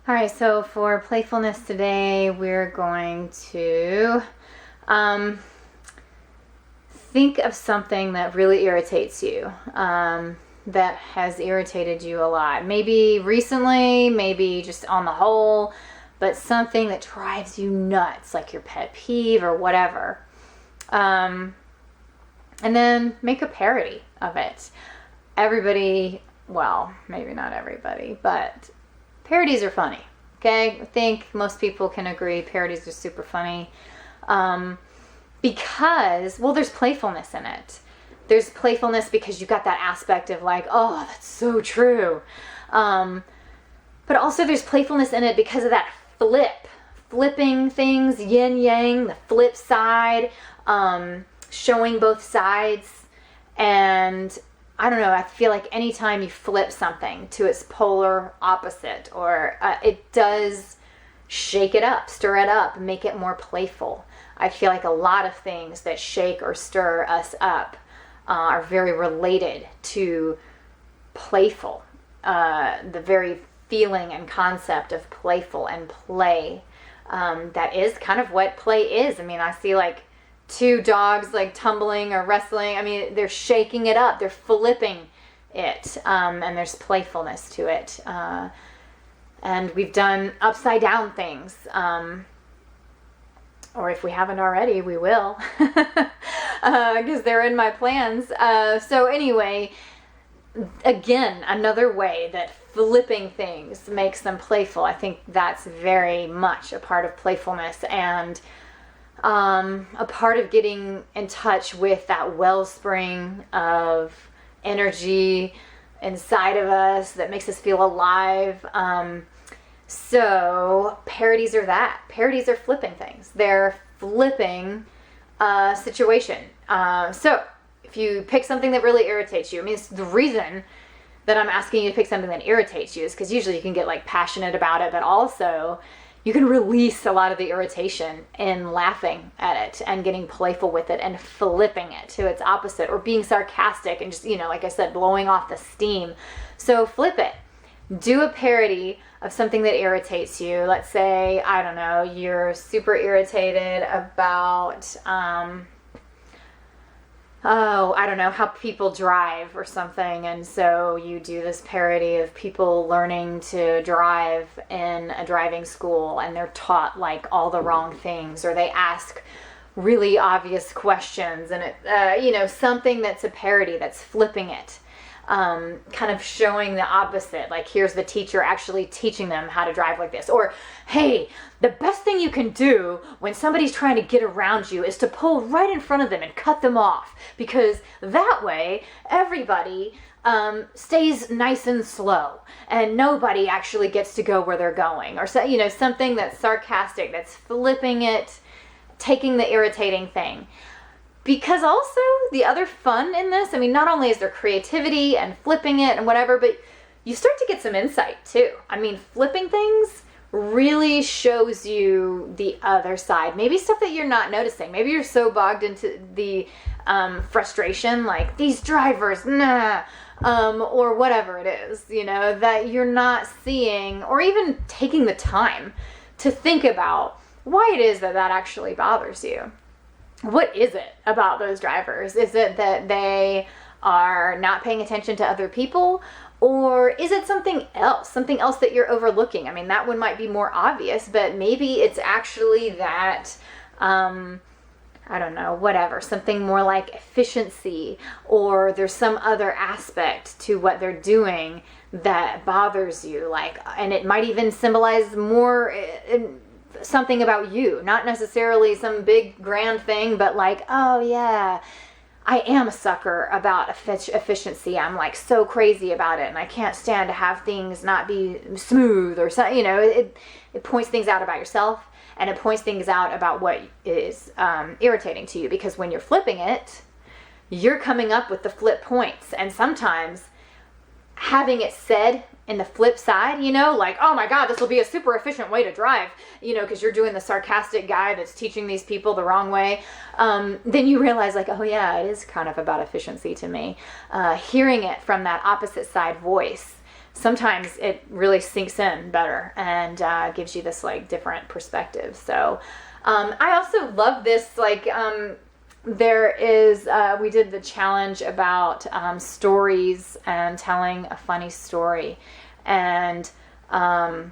All right, so for playfulness today, we're going to think of something that really irritates you, that has irritated you a lot. Maybe recently, maybe just on the whole, but something that drives you nuts, like your pet peeve or whatever. And then make a parody of it. Everybody, well, maybe not everybody, but parodies are funny, okay? I think most people can agree parodies are super funny because, well, there's playfulness in it. There's playfulness because you've got that aspect of like, oh, that's so true. But also there's playfulness in it because of that flipping things, yin yang, the flip side, showing both sides. And I don't know, I feel like anytime you flip something to its polar opposite, or it does shake it up, stir it up, make it more playful. I feel like a lot of things that shake or stir us up are very related to playful. The very feeling and concept of playful and play. That is kind of what play is. I mean, I see like two dogs like tumbling or wrestling. I mean, they're shaking it up, they're flipping it, and there's playfulness to it. And we've done upside down things, or if we haven't already, we will, because they're in my plans. So anyway, again, another way that flipping things makes them playful. I think that's very much a part of playfulness, and a part of getting in touch with that wellspring of energy inside of us that makes us feel alive. So parodies are that. Parodies are flipping things. They're flipping a situation. So if you pick something that really irritates you, I mean, it's the reason that I'm asking you to pick something that irritates you is because usually you can get like passionate about it, but also you can release a lot of the irritation in laughing at it and getting playful with it and flipping it to its opposite, or being sarcastic and just, like I said, blowing off the steam. So flip it. Do a parody of something that irritates you. Let's say, I don't know, you're super irritated about, I don't know, how people drive or something, and so you do this parody of people learning to drive in a driving school, and they're taught like all the wrong things, or they ask really obvious questions, and it, something that's a parody, that's flipping it. Kind of showing the opposite, like here's the teacher actually teaching them how to drive like this. Or, hey, the best thing you can do when somebody's trying to get around you is to pull right in front of them and cut them off, because that way everybody stays nice and slow and nobody actually gets to go where they're going. Or so, something that's sarcastic, that's flipping it, taking the irritating thing. Because also the other fun in this, I mean, not only is there creativity and flipping it and whatever, but you start to get some insight too. I mean, flipping things really shows you the other side. Maybe stuff that you're not noticing. Maybe you're so bogged into the frustration, like these drivers, nah, or whatever it is, that you're not seeing or even taking the time to think about why it is that actually bothers you. What is it about those drivers? Is it that they are not paying attention to other people? Or is it something else that you're overlooking? I mean, that one might be more obvious, but maybe it's actually that, I don't know, whatever, something more like efficiency, or there's some other aspect to what they're doing that bothers you, and it might even symbolize more something about you, not necessarily some big grand thing, but like, oh yeah, I am a sucker about efficiency. I'm like so crazy about it, and I can't stand to have things not be smooth or something. It points things out about yourself, and it points things out about what is irritating to you, because when you're flipping it, you're coming up with the flip points, and sometimes having it said in the flip side, like, oh my God, this will be a super efficient way to drive, because you're doing the sarcastic guy that's teaching these people the wrong way. Then you realize like, oh yeah, it is kind of about efficiency to me. Hearing it from that opposite side voice sometimes it really sinks in better and gives you this like different perspective. So I also love this, like there is we did the challenge about stories and telling a funny story, and to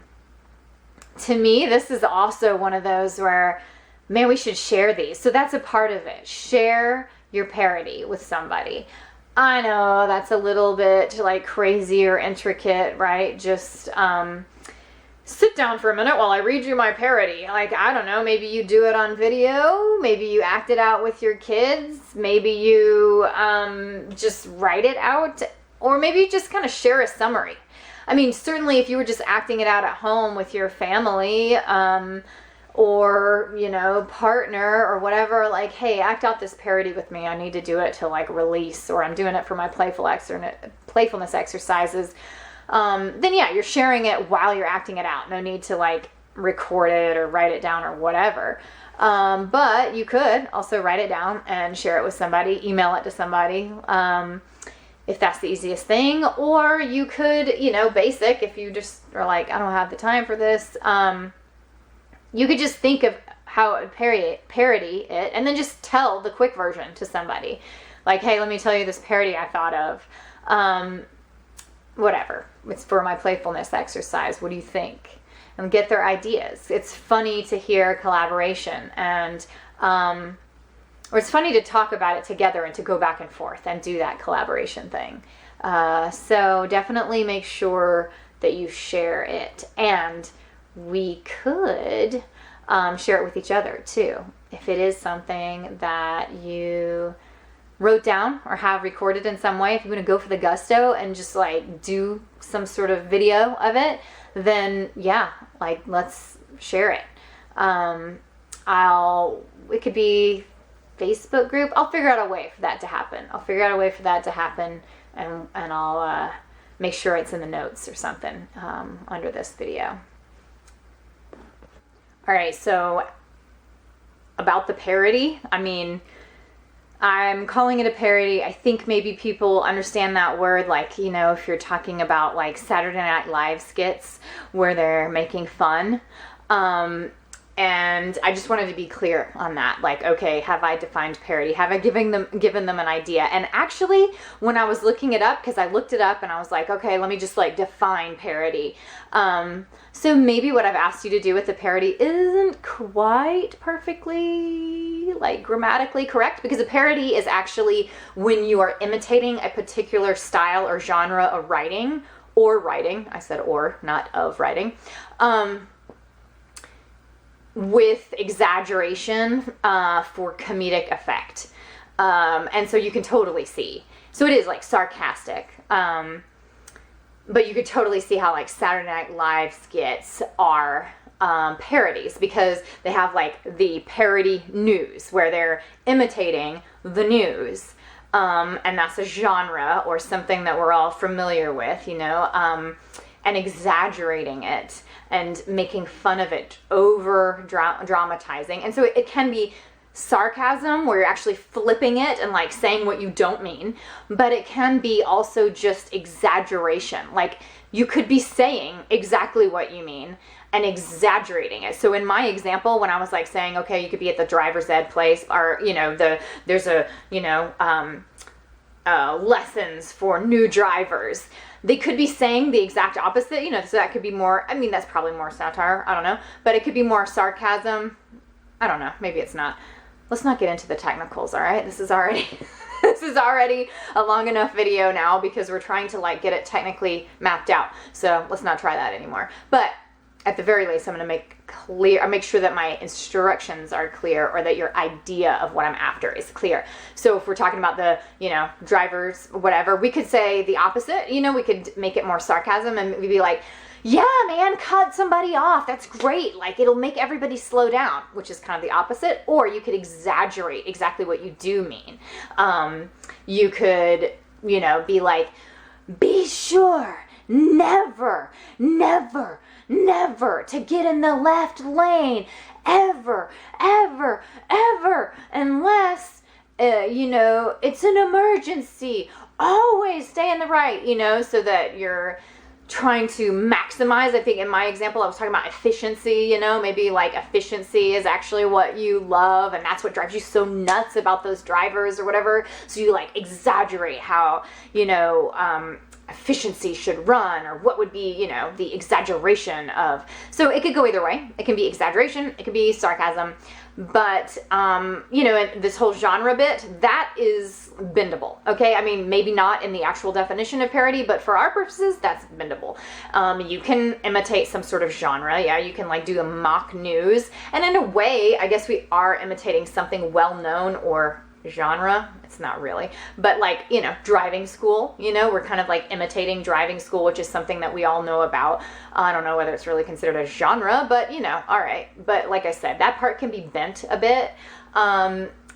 me this is also one of those where, man, we should share these. So that's a part of it. Share your parody with somebody. I know that's a little bit like crazy or intricate, right? Just sit down for a minute while I read you my parody. Like, I don't know, maybe you do it on video, maybe you act it out with your kids, maybe you just write it out, or maybe you just kind of share a summary. I mean, certainly if you were just acting it out at home with your family, or, you know, partner or whatever, like, hey, act out this parody with me. I need to do it to like release, or I'm doing it for my playfulness exercises. Then yeah, you're sharing it while you're acting it out. No need to like record it or write it down or whatever. But you could also write it down and share it with somebody, email it to somebody, if that's the easiest thing. Or you could, you know, basic, if you just are like, I don't have the time for this, you could just think of how it would parody it, and then just tell the quick version to somebody. Like, hey, let me tell you this parody I thought of. Whatever. It's for my playfulness exercise. What do you think? And get their ideas. It's funny to hear collaboration, and or it's funny to talk about it together and to go back and forth and do that collaboration thing. So definitely make sure that you share it. And we could share it with each other too. If it is something that you wrote down or have recorded in some way, if you're going to go for the gusto and just like do some sort of video of it, then yeah, like let's share it. It could be Facebook group. I'll figure out a way for that to happen. And I'll make sure it's in the notes or something under this video. All right, so about the parody, I mean, I'm calling it a parody. I think maybe people understand that word, like, you know, if you're talking about like Saturday Night Live skits where they're making fun. And I just wanted to be clear on that. Like, okay, have I defined parody? Have I given them an idea? And actually, when I was looking it up, because I looked it up and I was like, okay, let me just like define parody. So maybe what I've asked you to do with the parody isn't quite perfectly like grammatically correct, because a parody is actually when you are imitating a particular style or genre of writing, I said or, not of writing, with exaggeration for comedic effect. And so you can totally see. So it is like sarcastic. But you could totally see how like Saturday Night Live skits are parodies, because they have like the parody news where they're imitating the news. And that's a genre or something that we're all familiar with, you know, and exaggerating it and making fun of it, over dramatizing. And so it can be sarcasm where you're actually flipping it and like saying what you don't mean, but it can be also just exaggeration. Like you could be saying exactly what you mean and exaggerating it. So in my example, when I was like saying, okay, you could be at the driver's ed place, or, you know, there's a, you know, lessons for new drivers. They could be saying the exact opposite, you know, so that could be more, I mean, that's probably more satire, I don't know, but it could be more sarcasm. I don't know, maybe it's not. Let's not get into the technicals, all right? This is already a long enough video now, because we're trying to like get it technically mapped out. So let's not try that anymore. But at the very least, I'm going to make sure that my instructions are clear, or that your idea of what I'm after is clear. So if we're talking about the, you know, drivers, whatever, we could say the opposite. You know, we could make it more sarcasm, and we'd be like, yeah, man, cut somebody off. That's great. Like, it'll make everybody slow down, which is kind of the opposite. Or you could exaggerate exactly what you do mean. You could, you know, be like, be sure never, never, never to get in the left lane, ever, ever, ever, unless, you know, it's an emergency. Always stay in the right, you know, so that you're trying to maximize. I think in my example, I was talking about efficiency, you know, maybe like efficiency is actually what you love and that's what drives you so nuts about those drivers or whatever. So you like exaggerate how, you know, efficiency should run, or what would be, you know, the exaggeration of. So it could go either way. It can be exaggeration, it could be sarcasm. But, you know, this whole genre bit, that is bendable, okay? I mean, maybe not in the actual definition of parody, but for our purposes, that's bendable. You can imitate some sort of genre, yeah? You can, like, do a mock news. And in a way, I guess we are imitating something well-known or genre. It's not really. But, like, you know, driving school, you know? We're kind of, like, imitating driving school, which is something that we all know about. I don't know whether it's really considered a genre, but, you know, all right. But like I said, that part can be bent a bit.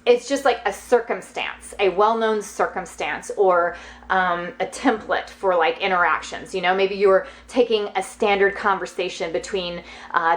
It's just like a circumstance, a well-known circumstance, or a template for like interactions. You know, maybe you're taking a standard conversation between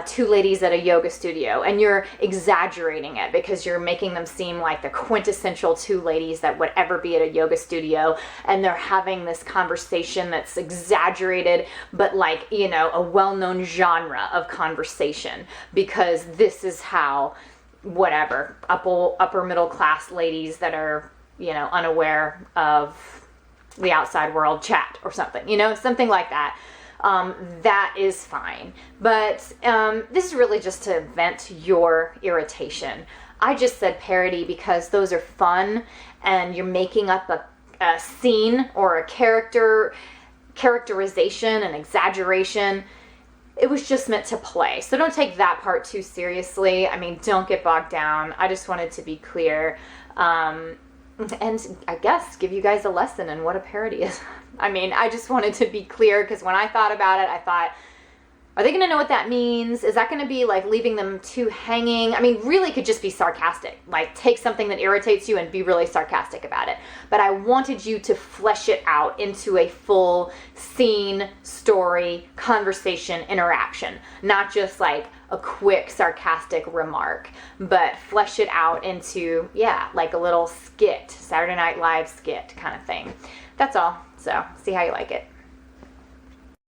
two ladies at a yoga studio and you're exaggerating it because you're making them seem like the quintessential two ladies that would ever be at a yoga studio, and they're having this conversation that's exaggerated, but like, you know, a well-known genre of conversation, because this is how whatever upper middle class ladies that are, you know, unaware of the outside world chat or something, you know, something like that. That is fine. But this is really just to vent your irritation. I just said parody because those are fun and you're making up a scene or a characterization, an exaggeration. It was just meant to play. So don't take that part too seriously. I mean, don't get bogged down. I just wanted to be clear. And I guess give you guys a lesson in what a parody is. I mean, I just wanted to be clear because when I thought about it, I thought, are they going to know what that means? Is that going to be like leaving them too hanging? I mean, really could just be sarcastic. Like take something that irritates you and be really sarcastic about it. But I wanted you to flesh it out into a full scene, story, conversation, interaction. Not just like a quick sarcastic remark, but flesh it out into, yeah, like a little skit, Saturday Night Live skit kind of thing. That's all. So see how you like it.